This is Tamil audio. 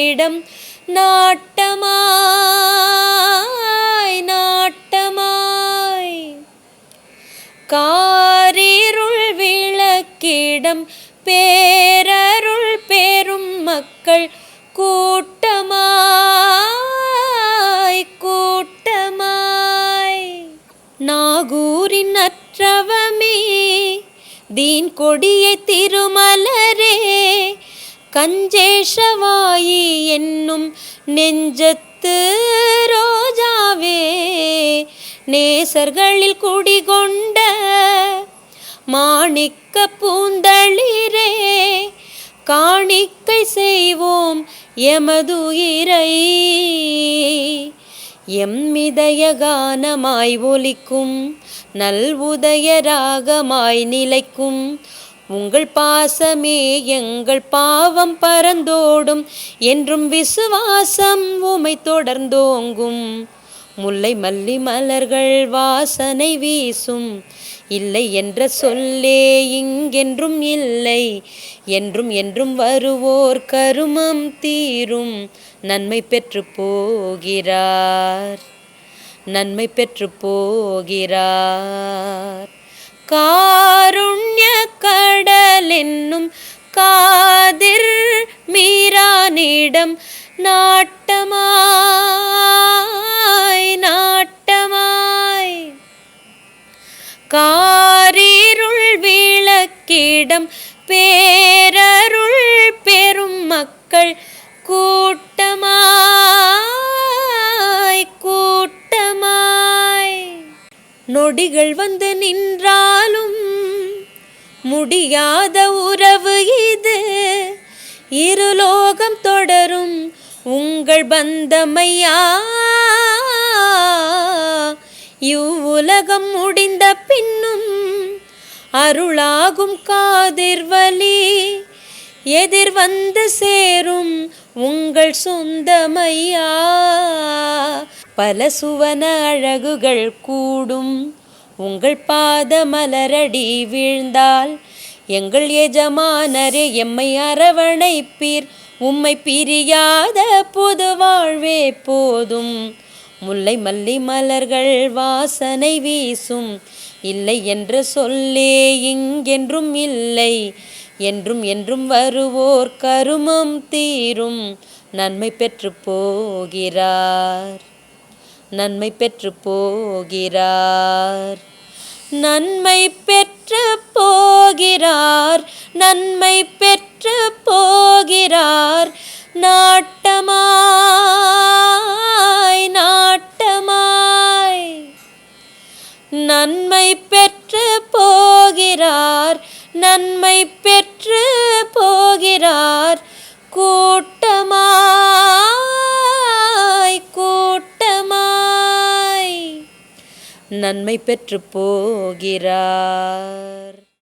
விளக்கிடம் நாட்டமாய் நாட்டமாய் காரிருள் விளக்கிடம் பேரருள் பெரும் மக்கள் கூட்டமாய் கூட்டமாய் நாகூரின் அற்றவமே தீன் கொடியை திருமலரே கஞ்சேஷவாயி என்னும் நெஞ்சத்து ரோஜாவே நேசர்களில் குடிகொண்ட மாணிக்க பூந்தளிரே காணிக்கை செய்வோம் எமதுயிரை எம்மிதய கானமாய் ஒலிக்கும் நல்வுதய ராகமாய் நிலைக்கும் உங்கள் பாசமே எங்கள் பாவம் பரந்தோடும் என்றும் விசுவாசம் உமை தொடர்ந்தோங்கும் முல்லை மல்லி மலர்கள் வாசனை வீசும் இல்லை என்ற சொல்லே இங்கென்றும் இல்லை என்றும் என்றும் வருவோர் கருமம் தீரும் நன்மை பெற்று போகிறார் நன்மை பெற்று போகிறார் காருண்ய கடல் என்னும் காதிர் மீரானிடம் நாட்டமாய் நாட்டமாய் காரிருள் விளக்கிடம் பேரருள் பெரும் மக்கள் கூட்டமாய் கூட்டமாய் நொடிகள் வந்து நின்றாலும் முடியாத உறவு இது இருலோகம் தொடரும் உங்கள் பந்தமையா இவ்வுலகம் முடிந்த பின்னும் அருளாகும் காதிர்வலி எதிர் வந்து சேரும் உங்கள் சொந்தமையா பல சுவன அழகுகள் கூடும் உங்கள் பாத மலரடி வீழ்ந்தால் எங்கள் எஜமானரே எம்மை அரவணைப்பீர் உம்மை பிரியாத புது வாழ்வே போதும் முல்லை மல்லி மலர்கள் வாசனை வீசும் இல்லை என்ற சொல்லே இங்கென்றும் இல்லை என்றும் என்றும் வருவோர் கருமம் தீரும் நன்மை பெற்று போகிறார் நன்மை பெற்று போகிறார் நன்மை பெற்று போகிறார் நன்மை பெற்று போகிறார் நாட்டமாய் நாட்டமாய் நன்மை பெற்று போகிறார் நன்மை பெற்று போகிறார் கூட்டமாய் கூட்டமாய் நன்மை பெற்று போகிறார்.